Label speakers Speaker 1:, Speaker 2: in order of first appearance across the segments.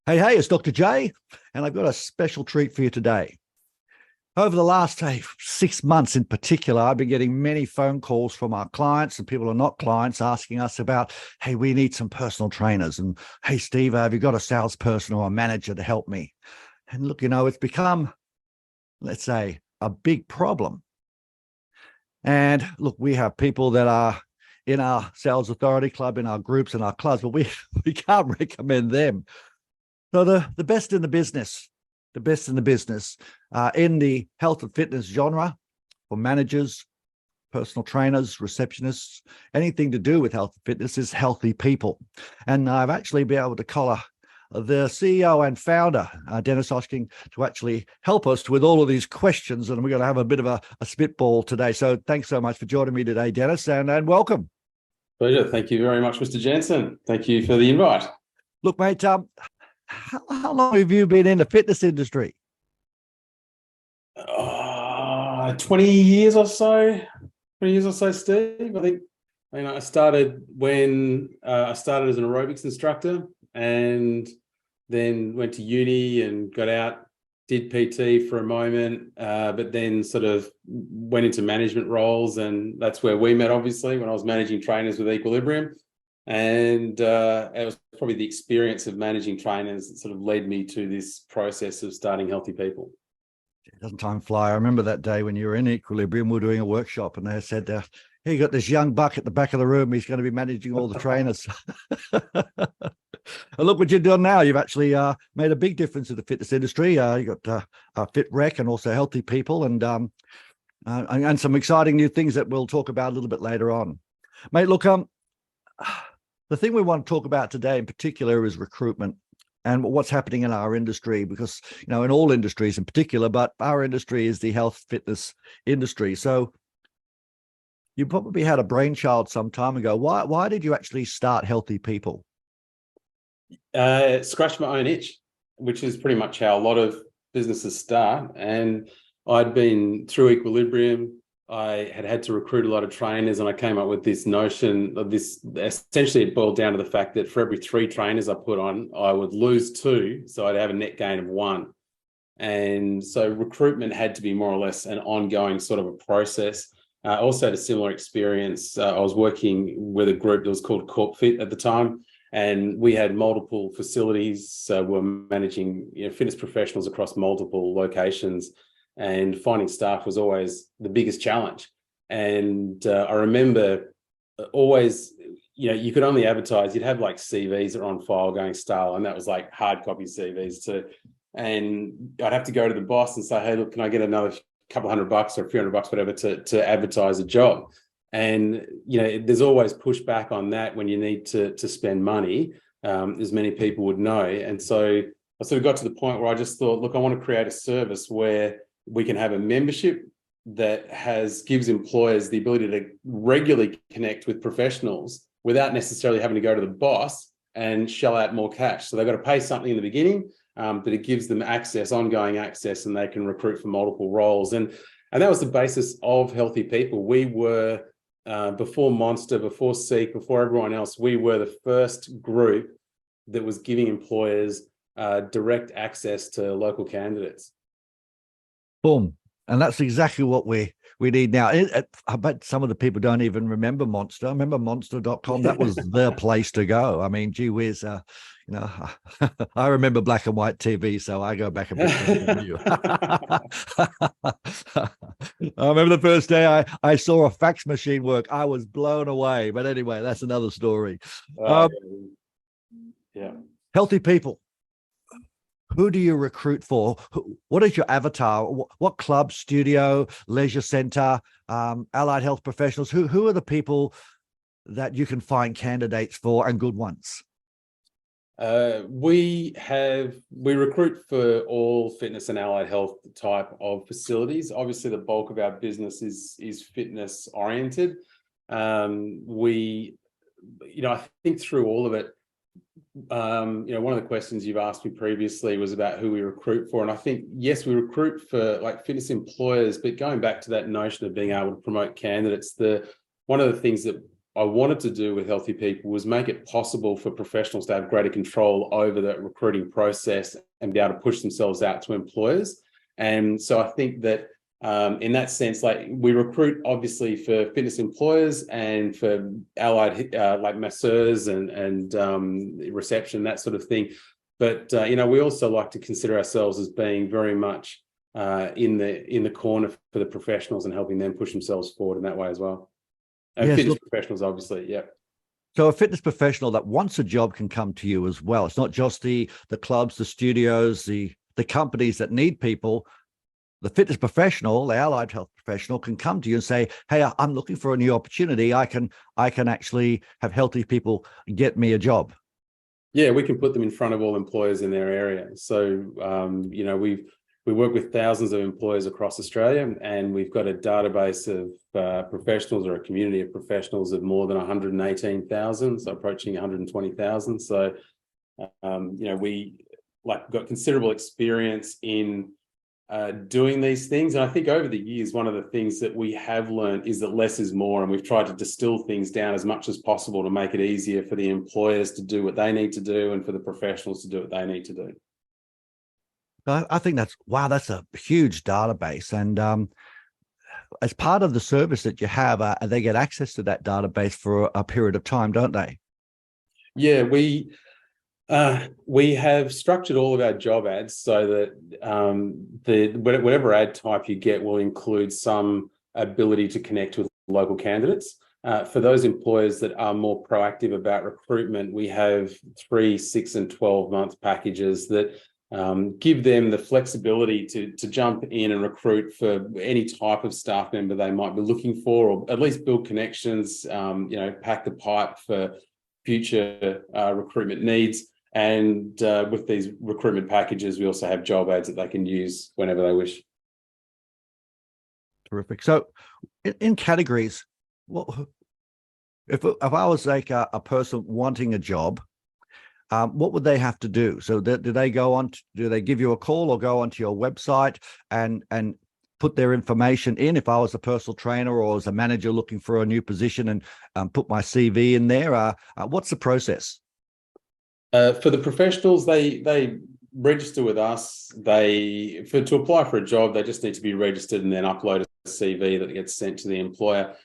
Speaker 1: Hey, it's Dr. J, and I've got a special treat for you today. Over the last 6 months in particular, I've been getting many phone calls from our clients and people who are not clients asking us about, hey, we need some personal trainers. And hey, Steve, have you got a salesperson or a manager to help me? And look, it's become, let's say, a big problem. And look, we have people that are in our sales authority club, in our groups, in our clubs, but we can't recommend them. So the best in the business, in the health and fitness genre for managers, personal trainers, receptionists, anything to do with health and fitness is Healthy People. And I've actually been able to collar the CEO and founder, Dennis Hosking, to actually help us with all of these questions. And we're going to have a bit of a spitball today. So thanks so much for joining me today, Dennis, and welcome.
Speaker 2: Pleasure. Thank you very much, Mr. Jensen. Thank you for the invite.
Speaker 1: Look, mate, how long have you been in the fitness industry?
Speaker 2: 20 years or so. 20 years or so, Steve. I think. I started when I started as an aerobics instructor, and then went to uni and got out, did PT for a moment, but then sort of went into management roles, and that's where we met, obviously, when I was managing trainers with Equilibrium. And it was probably the experience of managing trainers that sort of led me to this process of starting Healthy People.
Speaker 1: Doesn't time fly? I remember that day when you were in Equilibrium, we were doing a workshop, and they said, hey, you got this young buck at the back of the room. He's going to be managing all the trainers. And look what you're doing now. You've actually made a big difference in the fitness industry. You got Fit Rec and also Healthy People, and some exciting new things that we'll talk about a little bit later on. Mate, look, the thing we want to talk about today in particular is recruitment and what's happening in our industry, because, in all industries in particular, but our industry is the health fitness industry. So you probably had a brainchild some time ago. Why did you actually start Healthy People?
Speaker 2: Scratched my own itch, which is pretty much how a lot of businesses start. And I'd been through Equilibrium. I had to recruit a lot of trainers, and I came up with this notion of this. Essentially, it boiled down to the fact that for every 3 trainers I put on, I would lose 2, so I'd have a net gain of 1. And so recruitment had to be more or less an ongoing sort of a process. I also had a similar experience. I was working with a group that was called Corp Fit at the time, and we had multiple facilities. So we're managing fitness professionals across multiple locations. And finding staff was always the biggest challenge. And I remember always, you could only advertise. You'd have like CVs that are on file going stale, and that was like hard copy CVs too. And I'd have to go to the boss and say, hey, look, can I get another couple $100 or a few $100, whatever, to advertise a job? And, there's always pushback on that when you need to spend money, as many people would know. And so I sort of got to the point where I just thought, look, I want to create a service where we can have a membership that gives employers the ability to regularly connect with professionals without necessarily having to go to the boss and shell out more cash. So they've got to pay something in the beginning, but it gives them access, ongoing access, and they can recruit for multiple roles. And that was the basis of Healthy People. We were, before Monster, before Seek, before everyone else, we were the first group that was giving employers direct access to local candidates.
Speaker 1: Boom. And that's exactly what we need now. I bet some of the people don't even remember Monster. Remember Monster.com? That was their place to go. I mean, gee whiz, I remember black and white TV, so I go back a bit further than you. I remember the first day I saw a fax machine work. I was blown away. But anyway, that's another story.
Speaker 2: Yeah.
Speaker 1: Healthy People. Who do you recruit for? What is your avatar? What club, studio, leisure center, allied health professionals? Who are the people that you can find candidates for, and good ones?
Speaker 2: We recruit for all fitness and allied health type of facilities. Obviously, the bulk of our business is fitness oriented. I think through all of it, one of the questions you've asked me previously was about who we recruit for. And I think, yes, we recruit for like fitness employers, but going back to that notion of being able to promote candidates, one of the things that I wanted to do with Healthy People was make it possible for professionals to have greater control over the recruiting process and be able to push themselves out to employers. And so I think that in that sense, like we recruit obviously for fitness employers and for allied like masseurs and reception, that sort of thing. But we also like to consider ourselves as being very much in the corner for the professionals and helping them push themselves forward in that way as well. And
Speaker 1: Yes,
Speaker 2: fitness professionals, obviously, yeah.
Speaker 1: so a fitness professional that wants a job can come to you as well. It's not just the clubs, the studios, the companies that need people. The fitness professional, the allied health professional, can come to you and say, "Hey, I'm looking for a new opportunity. I can actually have Healthy People get me a job."
Speaker 2: Yeah, we can put them in front of all employers in their area. So, we work with thousands of employers across Australia, and we've got a database of professionals, or a community of professionals of more than 118,000, so approaching 120,000. So, we got considerable experience in doing these things. And I think over the years, one of the things that we have learned is that less is more, and we've tried to distill things down as much as possible to make it easier for the employers to do what they need to do and for the professionals to do what they need to do.
Speaker 1: I think that's a huge database. And as part of the service that you have, they get access to that database for a period of time, don't they?
Speaker 2: Yeah, we have structured all of our job ads so that whatever ad type you get will include some ability to connect with local candidates. For those employers that are more proactive about recruitment, we have 3, 6, and 12-month packages that give them the flexibility to jump in and recruit for any type of staff member they might be looking for, or at least build connections, pack the pipe for future recruitment needs. And with these recruitment packages, we also have job ads that they can use whenever they wish.
Speaker 1: Terrific. So in categories, well, if I was like a person wanting a job, what would they have to do? So do they do they give you a call or go onto your website and put their information in? If I was a personal trainer or as a manager looking for a new position and put my CV in there, what's the process?
Speaker 2: For the professionals, they register with us. To apply for a job, they just need to be registered and then upload a CV that gets sent to the employer.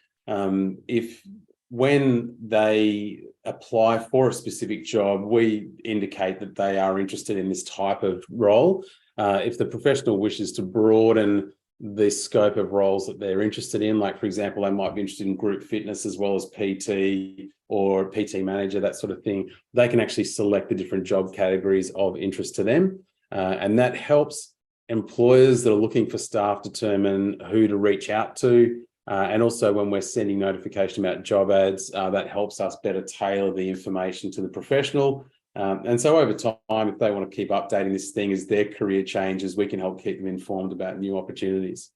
Speaker 2: When they apply for a specific job, we indicate that they are interested in this type of role. If the professional wishes to broaden the scope of roles that they're interested in, like, for example, they might be interested in group fitness as well as PT or PT manager, that sort of thing, they can actually select the different job categories of interest to them. And that helps employers that are looking for staff determine who to reach out to. And also when we're sending notification about job ads, that helps us better tailor the information to the professional. And so over time, if they want to keep updating this thing as their career changes, we can help keep them informed about new opportunities.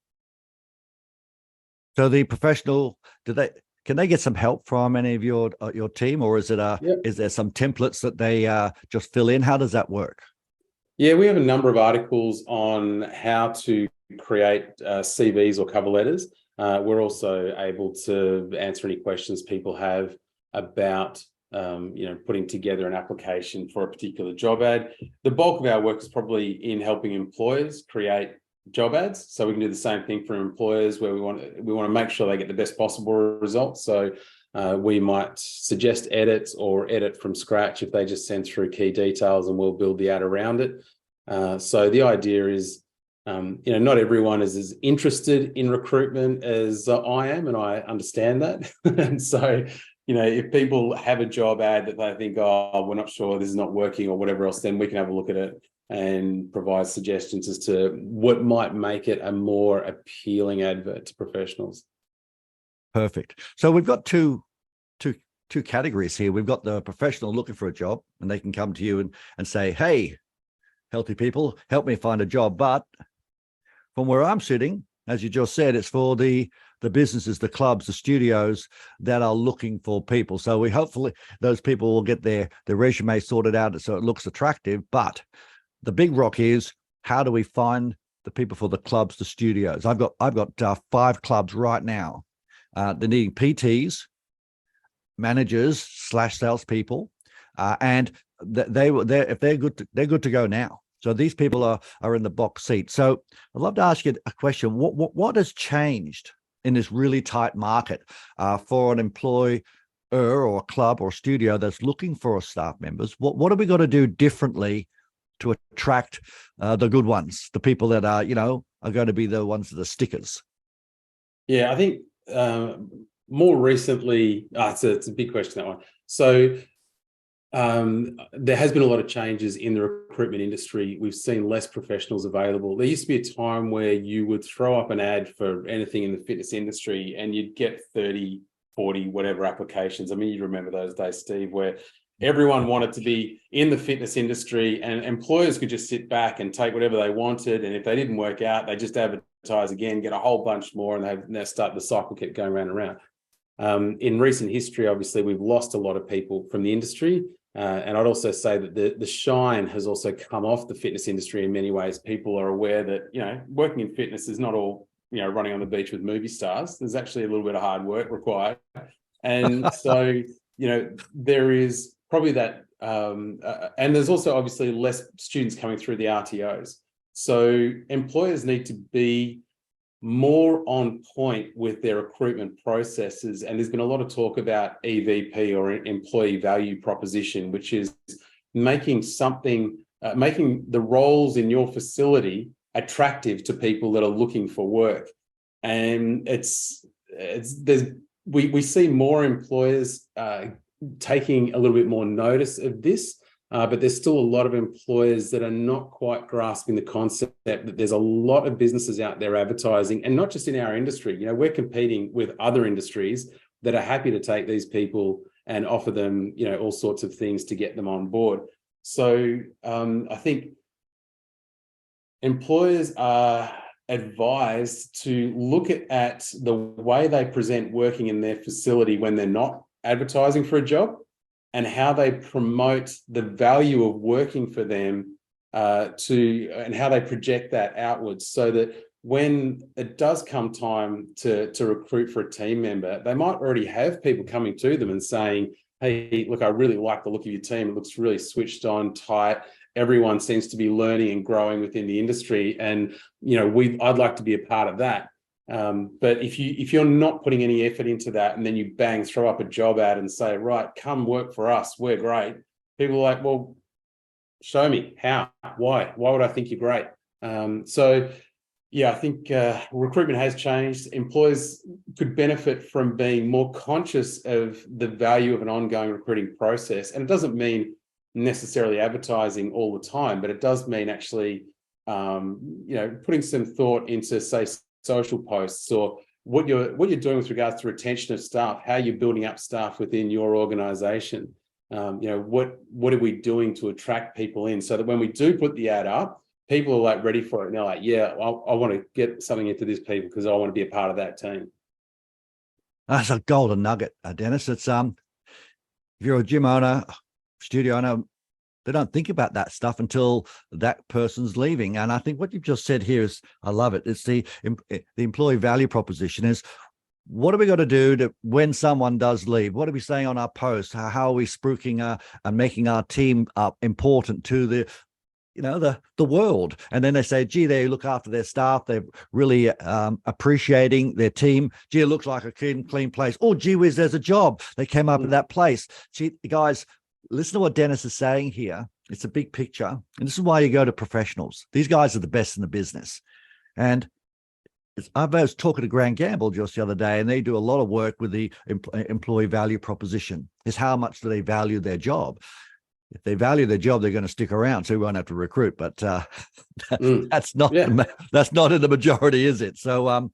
Speaker 1: So the professional, can they get some help from any of your team, or is there some templates that they just fill in? How does that work?
Speaker 2: Yeah, we have a number of articles on how to create CVs or cover letters. We're also able to answer any questions people have about putting together an application for a particular job ad. The bulk of our work is probably in helping employers create job ads. So we can do the same thing for employers, where we want to make sure they get the best possible results. So we might suggest edits or edit from scratch if they just send through key details, and we'll build the ad around it. So the idea is, not everyone is as interested in recruitment as I am, and I understand that. And so, if people have a job ad that they think, oh, we're not sure, this is not working or whatever else, then we can have a look at it and provide suggestions as to what might make it a more appealing advert to professionals.
Speaker 1: Perfect. So we've got two categories here. We've got the professional looking for a job, and they can come to you and say, hey, Healthy People, help me find a job. But from where I'm sitting, as you just said, it's for the businesses, the clubs, the studios that are looking for people. So we hopefully those people will get their resume sorted out so it looks attractive. But the big rock is, how do we find the people for the clubs, the studios? I've got 5 clubs right now. They're needing PTs, managers slash salespeople, and they're good to go now. So these people are in the box seat. So I'd love to ask you a question. What has changed in this really tight market for an employer or a club or studio that's looking for staff members? What have we got to do differently to attract the good ones, the people that are going to be the ones that are stickers?
Speaker 2: Yeah, I think more recently, it's a big question, that one. So there has been a lot of changes in the recruitment industry. We've seen less professionals available. There used to be a time where you would throw up an ad for anything in the fitness industry and you'd get 30, 40, whatever applications. I mean, you remember those days, Steve, where everyone wanted to be in the fitness industry and employers could just sit back and take whatever they wanted. And if they didn't work out, they just advertise again, get a whole bunch more, and they start the cycle kept going round and round. In recent history, obviously, we've lost a lot of people from the industry. And I'd also say that the shine has also come off the fitness industry in many ways. People are aware that, working in fitness is not all, running on the beach with movie stars. There's actually a little bit of hard work required. And so, there is probably that. And there's also obviously less students coming through the RTOs. So employers need to be more on point with their recruitment processes. And there's been a lot of talk about EVP, or employee value proposition, which is making the roles in your facility attractive to people that are looking for work. And we see more employers taking a little bit more notice of this. But there's still a lot of employers that are not quite grasping the concept that there's a lot of businesses out there advertising, and not just in our industry. We're competing with other industries that are happy to take these people and offer them, all sorts of things to get them on board. So I think employers are advised to look at the way they present working in their facility when they're not advertising for a job, and how they promote the value of working for them and how they project that outwards, so that when it does come time to recruit for a team member, they might already have people coming to them and saying, hey, look, I really like the look of your team. It looks really switched on, tight. Everyone seems to be learning and growing within the industry. And, I'd like to be a part of that. But if you're not putting any effort into that, and then you throw up a job ad and say, right, come work for us, we're great. People are like, well, show me how, why would I think you're great? So yeah, I think recruitment has changed. Employers could benefit from being more conscious of the value of an ongoing recruiting process. And it doesn't mean necessarily advertising all the time, but it does mean actually, putting some thought into, say, social posts, or what you're doing with regards to retention of staff, how you're building up staff within your organization. What are we doing to attract people in, so that when we do put the ad up, people are like ready for it, and they're like, yeah, I want to get something into this people because I want to be a part of that team.
Speaker 1: That's a golden nugget, Dennis. It's if you're a gym owner, studio owner, they don't think about that stuff until that person's leaving. And I think what you've just said here is, I love it. It's the employee value proposition is, what are we going to do to, when someone does leave? What are we saying on our posts? How are we spruiking and making our team important to the world? And then they say, gee, they look after their staff. They're really appreciating their team. Gee, it looks like a clean place. Oh, gee whiz, there's a job. They came up in that place. Gee, guys, listen to what Dennis is saying here. It's a big picture. And this is why you go to professionals. These guys are the best in the business. And I was talking to Grand Gamble just the other day, and they do a lot of work with the employee value proposition. Is how much do they value their job? If they value their job, they're going to stick around, so we won't have to recruit. But that's not that's not in the majority, is it? So,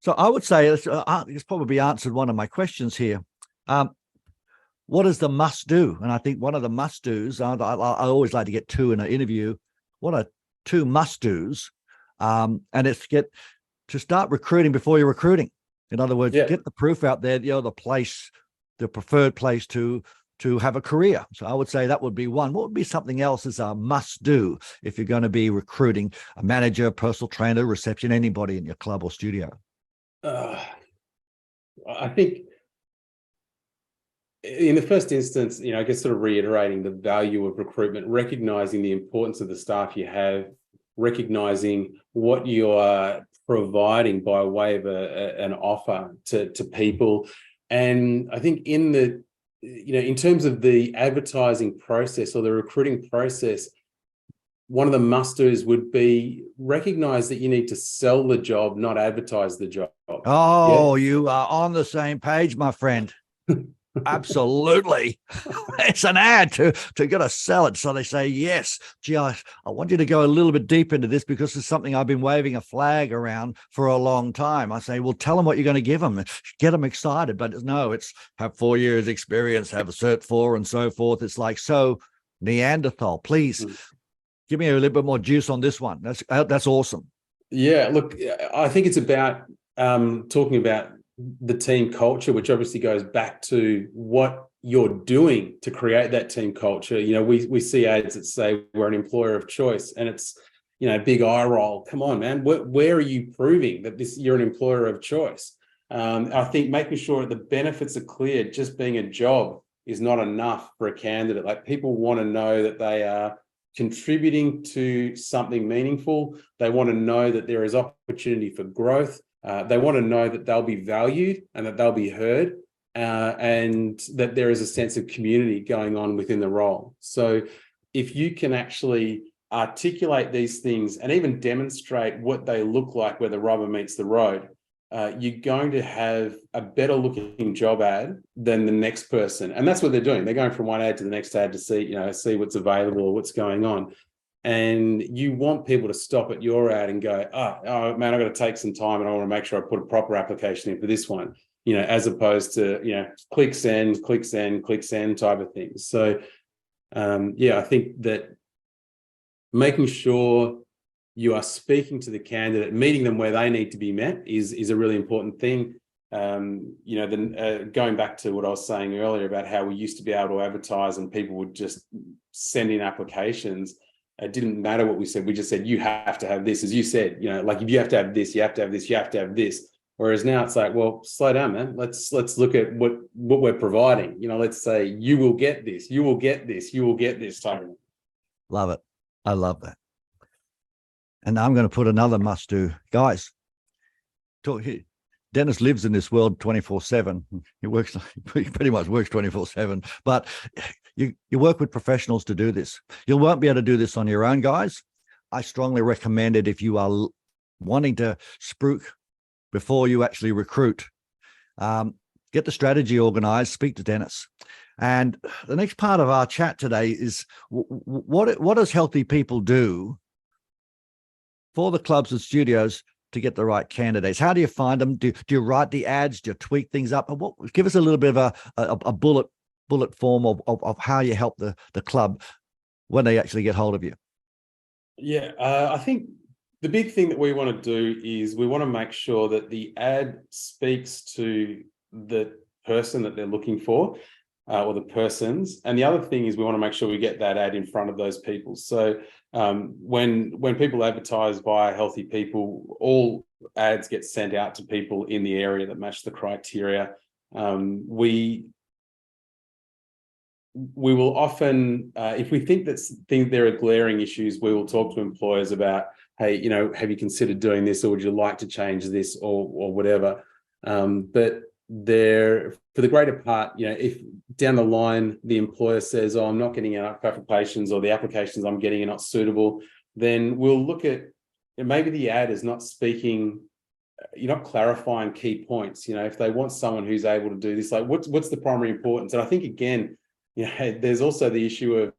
Speaker 1: so I would say it's probably answered one of my questions here. What is the must do? And I think one of the must do's, I always like to get two in an interview. What are two must do's? And it's to start recruiting before you're recruiting. In other words, get the proof out there, the preferred place to have a career. So I would say that would be one. What would be something else as a must do if you're going to be recruiting a manager, personal trainer, reception, anybody in your club or studio?
Speaker 2: I think in the first instance, I guess sort of reiterating the value of recruitment, recognizing the importance of the staff you have, recognizing what you are providing by way of an offer to people. And I think in terms of the advertising process or the recruiting process, one of the must-dos would be recognize that you need to sell the job, not advertise the job.
Speaker 1: Oh, you are on the same page, my friend. Absolutely. It's an ad to get to sell it. So they say, yes, gee, I want you to go a little bit deep into this because it's something I've been waving a flag around for a long time. I say, well, tell them what you're going to give them, get them excited. But no, it's have 4 years experience, have a Cert 4 and so forth. It's like, so Neanderthal, please give me a little bit more juice on this one. That's awesome.
Speaker 2: Yeah, look, I think it's about talking about the team culture, which obviously goes back to what you're doing to create that team culture. We see ads that say we're an employer of choice, and it's big eye roll. Come on, man, where are you proving that you're an employer of choice? I think making sure that the benefits are clear. Just being a job is not enough for a candidate. Like, people want to know that they are contributing to something meaningful. They want to know that there is opportunity for growth. They want to know that they'll be valued and that they'll be heard, and that there is a sense of community going on within the role. So if you can actually articulate these things and even demonstrate what they look like where the rubber meets the road, you're going to have a better looking job ad than the next person. And that's what they're doing. They're going from one ad to the next ad to see what's available or what's going on. And you want people to stop at your ad and go, oh man, I've got to take some time and I want to make sure I put a proper application in for this one, as opposed to, click send type of things. So, I think that making sure you are speaking to the candidate, meeting them where they need to be met is a really important thing. Going back to what I was saying earlier about how we used to be able to advertise and people would just send in applications. It didn't matter what we said. We just said, you have to have this. As you said, like, if you have to have this, you have to have this, you have to have this. Whereas now it's like, well, slow down, man. Let's look at what we're providing. Let's say you will get this, you will get this, you will get this type of thing.
Speaker 1: Love it. I love that. And I'm going to put another must do. Guys, Dennis lives in this world 24/7. He pretty much works 24/7, but you work with professionals to do this. You won't be able to do this on your own, guys. I strongly recommend it if you are wanting to spruik before you actually recruit. Get the strategy organized, speak to Dennis. And the next part of our chat today is what does Healthy People do for the clubs and studios to get the right candidates? How do you find them? Do you write the ads? Do you tweak things up? Give us a little bit of a bullet form of how you help the club when they actually get hold of you.
Speaker 2: Yeah, I think the big thing that we want to do is we want to make sure that the ad speaks to the person that they're looking for, or the persons. And the other thing is we want to make sure we get that ad in front of those people. So when people advertise via Healthy People, all ads get sent out to people in the area that match the criteria. We will often, if we think there are glaring issues, we will talk to employers about, hey, have you considered doing this, or would you like to change this, or whatever. But for the greater part, if down the line the employer says, oh, I'm not getting enough applications, or the applications I'm getting are not suitable, then we'll look at, maybe the ad is not speaking, you're not clarifying key points. If they want someone who's able to do this, like what's the primary importance? And I think, again, there's also the issue of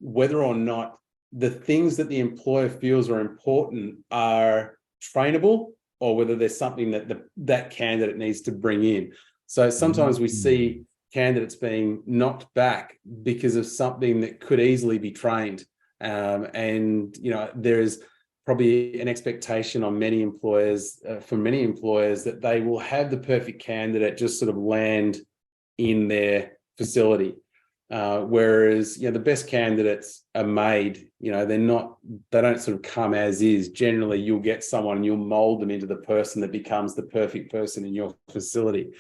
Speaker 2: whether or not the things that the employer feels are important are trainable, or whether there's something that that candidate needs to bring in. So sometimes we see candidates being knocked back because of something that could easily be trained. And there is probably an expectation on many employers, that they will have the perfect candidate just sort of land in their facility. Whereas, the best candidates are made, they don't sort of come as is. Generally, you'll get someone and you'll mold them into the person that becomes the perfect person in your facility.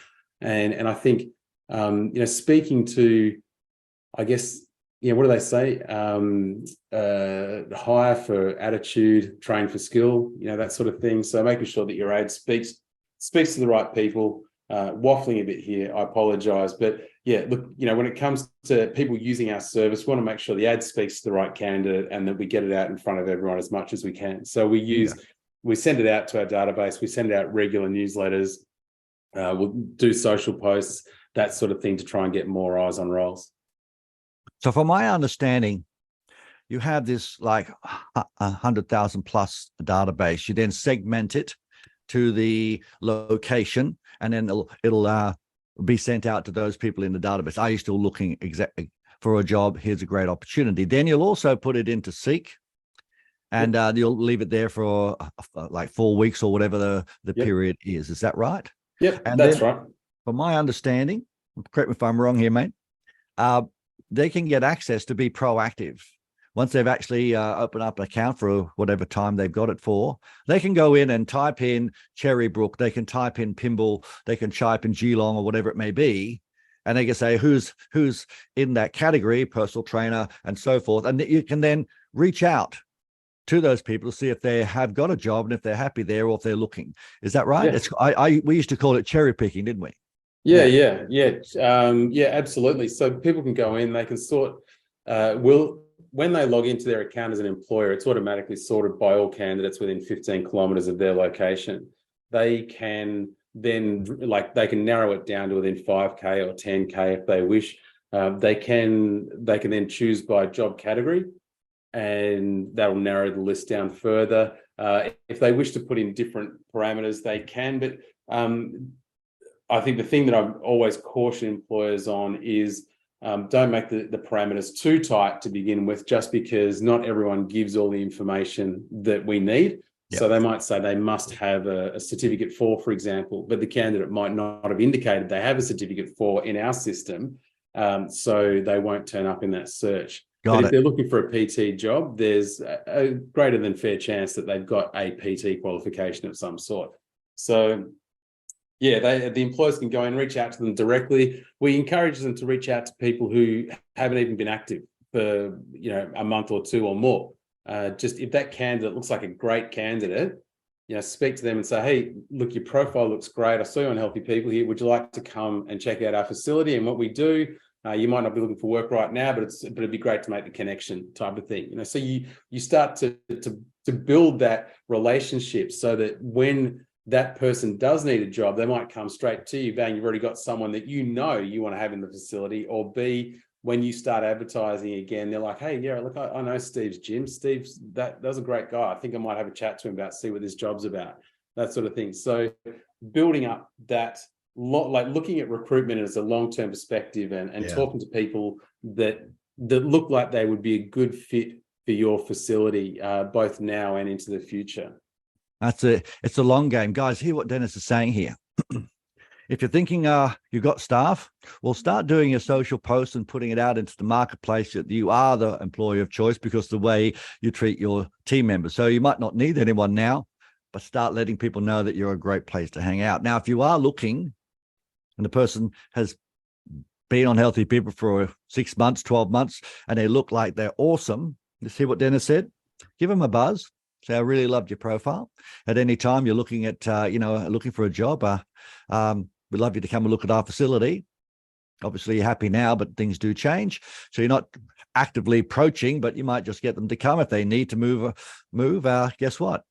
Speaker 2: And I think speaking to, I guess, what do they say? Hire for attitude, train for skill, that sort of thing. So making sure that your ad speaks to the right people. Waffling a bit here, I apologize, but yeah, look, when it comes to people using our service, we want to make sure the ad speaks to the right candidate and that we get it out in front of everyone as much as we can. So we send it out to our database, we send out regular newsletters, we'll do social posts, that sort of thing, to try and get more eyes on roles.
Speaker 1: So from my understanding, you have this like 100,000 plus database. You then segment it to the location, and then it'll be sent out to those people in the database. Are you still looking exactly for a job? Here's a great opportunity. Then you'll also put it into Seek, and you'll leave it there for like 4 weeks or whatever the period is. Is that right?
Speaker 2: Yep,
Speaker 1: and
Speaker 2: that's right.
Speaker 1: From my understanding, correct me if I'm wrong here, mate, they can get access to be proactive. Once they've actually opened up an account for whatever time they've got it for, they can go in and type in Cherrybrook, they can type in Pimble, they can type in Geelong or whatever it may be, and they can say who's in that category, personal trainer and so forth. And you can then reach out to those people to see if they have got a job and if they're happy there or if they're looking. Is that right?
Speaker 2: Yeah.
Speaker 1: We used to call it cherry picking, didn't we?
Speaker 2: Yeah, absolutely. So people can go in, they can sort, when they log into their account as an employer, it's automatically sorted by all candidates within 15 kilometers of their location. They can then, they can narrow it down to within 5K or 10K if they wish. They can then choose by job category, and that'll narrow the list down further. If they wish to put in different parameters, they can, but I think the thing that I always caution employers on is don't make the parameters too tight to begin with, just because not everyone gives all the information that we need. Yep. So they might say they must have a certificate for example, but the candidate might not have indicated they have a certificate for in our system, so they won't turn up in that search. But if they're looking for a PT job, there's a greater than fair chance that they've got a PT qualification of some sort. So yeah, the employers can go and reach out to them directly. We encourage them to reach out to people who haven't even been active for a month or two or more. Just if that candidate looks like a great candidate, speak to them and say, hey, look, your profile looks great. I saw you on Healthy People here. Would you like to come and check out our facility and what we do? You might not be looking for work right now, but it'd be great to make the connection, type of thing. So you start to build that relationship so that when that person does need a job, they might come straight to you. Bang, you've already got someone that you want to have in the facility. Or B, when you start advertising again, they're like, hey, yeah, look, I know Steve's gym. That was a great guy. I think I might have a chat to him about, see what this job's about, that sort of thing. So building up that, looking at recruitment as a long-term perspective and talking to people that look like they would be a good fit for your facility, both now and into the future.
Speaker 1: It's a long game, guys. Hear what Dennis is saying here. If you're thinking you've got staff, well, start doing your social posts and putting it out into the marketplace that you are the employer of choice because the way you treat your team members. So you might not need anyone now, but start letting people know that you're a great place to hang out. Now, if you are looking and the person has been on Healthy People for 6 months, 12 months, and they look like they're awesome, you see what Dennis said? Give them a buzz. Say, I really loved your profile. At any time you're looking at, looking for a job, we'd love you to come and look at our facility. Obviously, you're happy now, but things do change. So you're not actively approaching, but you might just get them to come. If they need to move, guess what?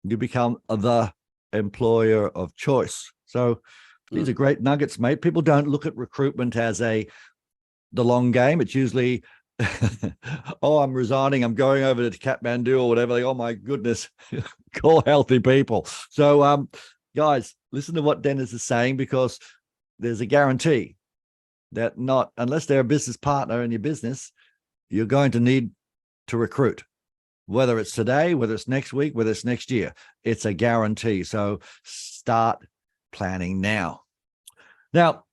Speaker 1: You become the employer of choice. So these are great nuggets, mate. People don't look at recruitment as the long game. It's usually, oh, I'm resigning, I'm going over to Kathmandu or whatever. Like, oh my goodness, call Healthy People. So guys, listen to what Dennis is saying, because there's a guarantee that unless they're a business partner in your business, you're going to need to recruit, whether it's today, whether it's next week, whether it's next year. It's a guarantee. So start planning now. Now,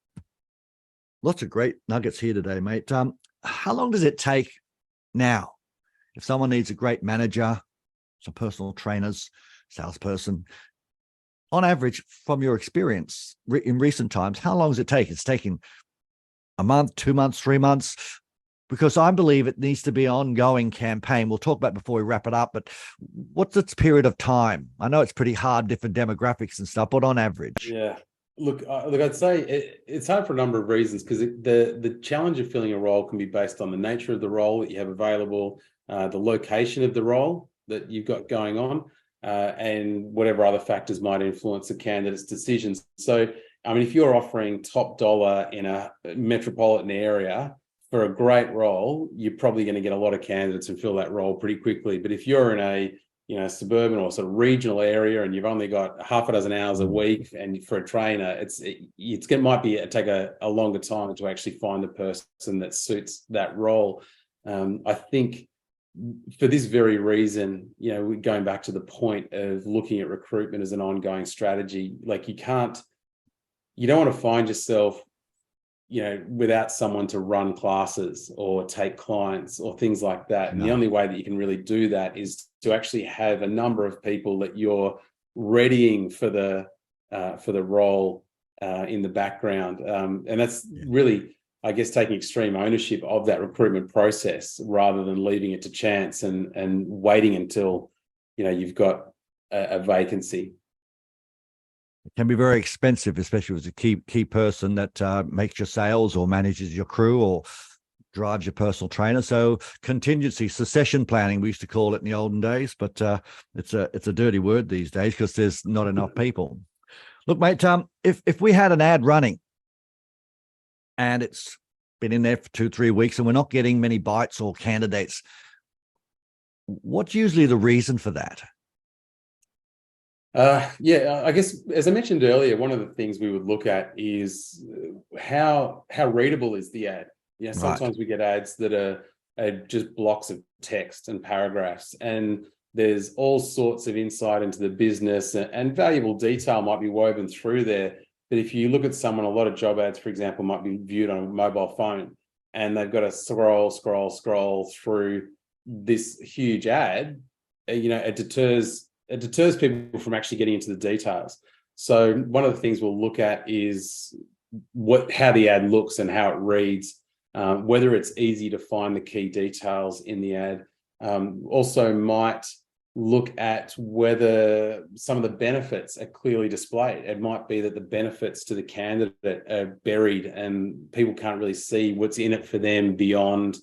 Speaker 1: lots of great nuggets here today, mate. How long does it take now if someone needs a great manager, some personal trainers, salesperson? On average, from your experience in recent times, how long does it take? It's taking a month, 2 months, 3 months? Because I believe it needs to be an ongoing campaign. We'll talk about it before we wrap it up, but what's its period of time? I know it's pretty hard, different demographics and stuff, but on average.
Speaker 2: Yeah. Look, I'd say it's hard for a number of reasons, because the challenge of filling a role can be based on the nature of the role that you have available, the location of the role that you've got going on, and whatever other factors might influence the candidate's decisions. So, I mean, if you're offering top dollar in a metropolitan area for a great role, you're probably going to get a lot of candidates and fill that role pretty quickly. But if you're in a suburban or sort of regional area, and you've only got half a dozen hours a week, and for a trainer, it might take a longer time to actually find the person that suits that role. I think for this very reason, we're going back to the point of looking at recruitment as an ongoing strategy. Like, you don't want to find yourself without someone to run classes or take clients or things like that. And the only way that you can really do that is to actually have a number of people that you're readying for the role in the background. And that's really, I guess, taking extreme ownership of that recruitment process, rather than leaving it to chance and waiting until, you've got a vacancy.
Speaker 1: It can be very expensive, especially as a key person that makes your sales or manages your crew or drives your personal trainer. So contingency, succession planning, we used to call it in the olden days, but it's a dirty word these days because there's not enough people. Look, mate, if we had an ad running and it's been in there for 2-3 weeks and we're not getting many bites or candidates, what's usually the reason for that?
Speaker 2: I guess, as I mentioned earlier, one of the things we would look at is how readable is the ad. Sometimes we get ads that are just blocks of text and paragraphs, and there's all sorts of insight into the business, and valuable detail might be woven through there. But if you look at a lot of job ads, for example, might be viewed on a mobile phone, and they've got to scroll through this huge ad. It deters people from actually getting into the details. So one of the things we'll look at is how the ad looks and how it reads, whether it's easy to find the key details in the ad. Also might look at whether some of the benefits are clearly displayed. It might be that the benefits to the candidate are buried and people can't really see what's in it for them beyond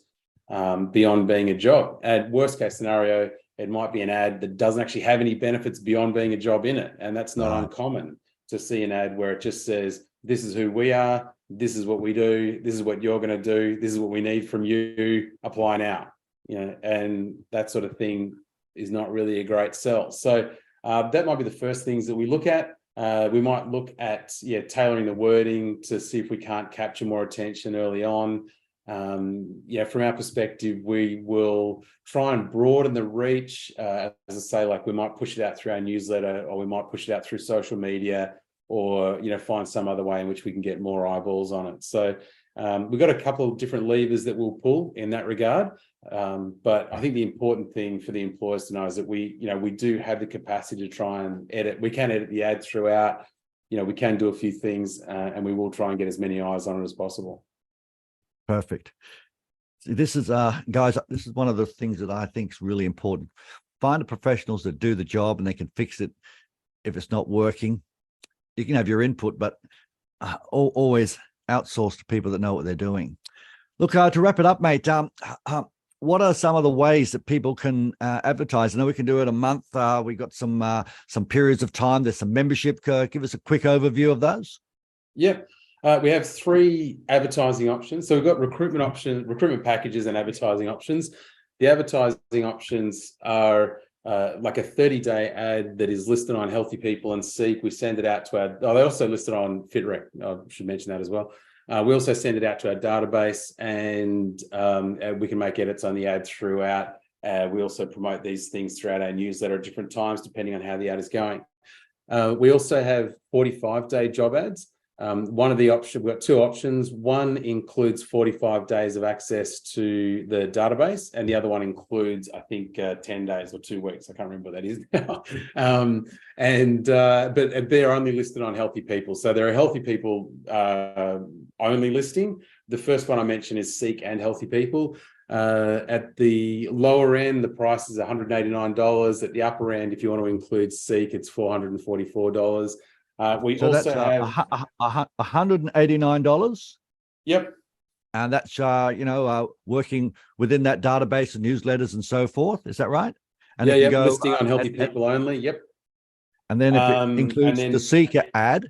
Speaker 2: being a job. At worst case scenario, it might be an ad that doesn't actually have any benefits beyond being a job in it. And that's not uncommon to see an ad where it just says, this is who we are, this is what we do, this is what you're going to do, this is what we need from you, apply now. And that sort of thing is not really a great sell. So that might be the first things that we look at. We might look at tailoring the wording to see if we can't capture more attention early on. From our perspective, we will try and broaden the reach. As I say, like, we might push it out through our newsletter, or we might push it out through social media, or find some other way in which we can get more eyeballs on it. So we've got a couple of different levers that we'll pull in that regard. But I think the important thing for the employers to know is that we do have the capacity to try and edit. We can edit the ad throughout. We can do a few things, and we will try and get as many eyes on it as possible.
Speaker 1: Perfect. See, this is guys, this is one of the things that I think is really important. Find the professionals that do the job and they can fix it if it's not working. You can have your input, but always outsource to people that know what they're doing. Look, to wrap it up, mate, what are some of the ways that people can advertise? I know we can do it a month. We've got some periods of time. There's some membership. Give us a quick overview of those.
Speaker 2: Yep. We have 3 advertising options. So we've got recruitment packages and advertising options. The advertising options are like a 30-day ad that is listed on Healthy People and Seek. We send it out to they also listed on FitRec. I should mention that as well. We also send it out to our database, and we can make edits on the ad throughout. We also promote these things throughout our newsletter at different times, depending on how the ad is going. We also have 45-day job ads. We've got 2 options. One includes 45 days of access to the database, and the other one includes, I think, 10 days or 2 weeks. I can't remember what that is now. But they're only listed on Healthy People. So they're a Healthy People only listing, the first one I mentioned is Seek and Healthy People. At the lower end, the price is $189. At the upper end, if you want to include Seek, it's $444. We
Speaker 1: So
Speaker 2: also
Speaker 1: that's
Speaker 2: have
Speaker 1: $189.
Speaker 2: Yep.
Speaker 1: And that's, working within that database and newsletters and so forth. Is that right? And
Speaker 2: Yeah,
Speaker 1: if you
Speaker 2: yeah,
Speaker 1: go,
Speaker 2: listing on Healthy People only. Yep.
Speaker 1: And then if it
Speaker 2: And
Speaker 1: includes
Speaker 2: then
Speaker 1: the Seeker ad.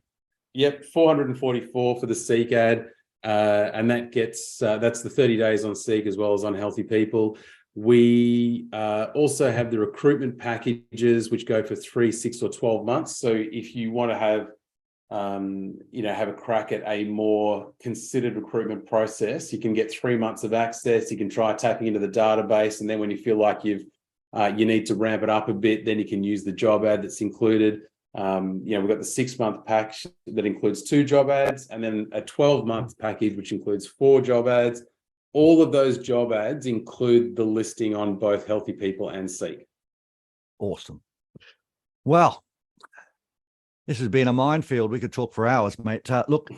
Speaker 2: Yep, 444 for the Seek ad. And that gets, that's the 30 days on Seek as well as on Healthy People. We also have the recruitment packages, which go for 3, 6, or 12 months. So if you want to have a crack at a more considered recruitment process, you can get 3 months of access. You can try tapping into the database, and then when you feel like you need to ramp it up a bit, then you can use the job ad that's included. We've got the 6-month package that includes 2 job ads, and then a 12-month package which includes 4 job ads. All of those job ads include the listing on both Healthy People and Seek.
Speaker 1: Awesome. Well, this has been a minefield. We could talk for hours, mate. Look,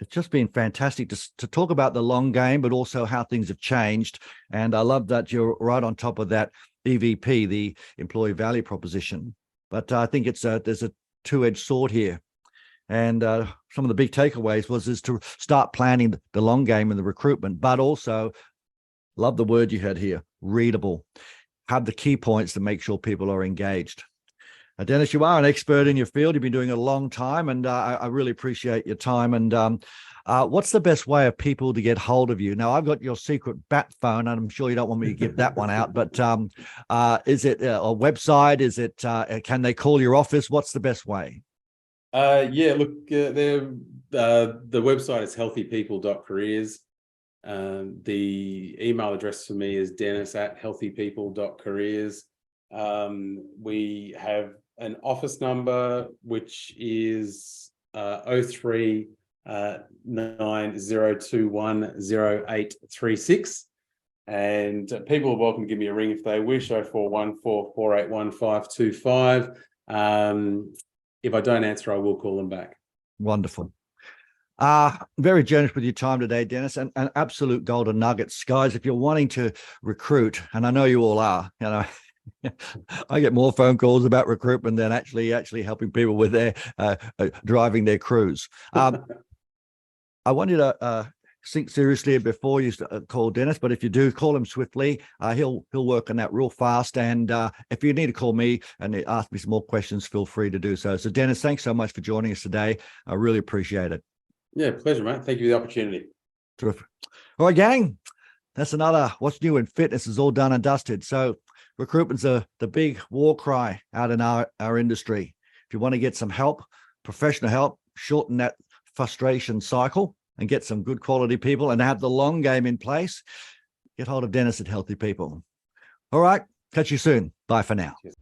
Speaker 1: it's just been fantastic to talk about the long game, but also how things have changed. And I love that you're right on top of that EVP, the employee value proposition. But I think there's a two-edged sword here. And some of the big takeaways is to start planning the long game in the recruitment, but also love the word you had here, readable. Have the key points to make sure people are engaged. Dennis, you are an expert in your field. You've been doing it a long time, and I really appreciate your time. And what's the best way of people to get hold of you? Now, I've got your secret bat phone, and I'm sure you don't want me to give that one out, but is it a website? Is it, can they call your office? What's the best way?
Speaker 2: The website is healthypeople.careers. The email address for me is dennis@healthypeople.careers. We have an office number, which is 03 90210836. And people are welcome to give me a ring if they wish, 0414 481 525. If I don't answer, I will call them back.
Speaker 1: Wonderful. Very generous with your time today, Dennis, and absolute golden nuggets. Guys, if you're wanting to recruit, and I know you all are, I get more phone calls about recruitment than actually helping people with their driving their crews. I want you to think seriously before you call Dennis, but if you do, call him swiftly. He'll work on that real fast. And if you need to call me and ask me some more questions, feel free to do so. So Dennis, thanks so much for joining us today. I really appreciate it.
Speaker 2: Yeah, pleasure, mate. Thank you for the opportunity.
Speaker 1: Terrific. All right, gang. That's another What's New in Fitness is all done and dusted. So recruitment's the big war cry out in our industry. If you want to get some help, professional help, shorten that frustration cycle and get some good quality people and have the long game in place, get hold of Dennis at Healthy People. All right. Catch you soon. Bye for now.
Speaker 2: Cheers.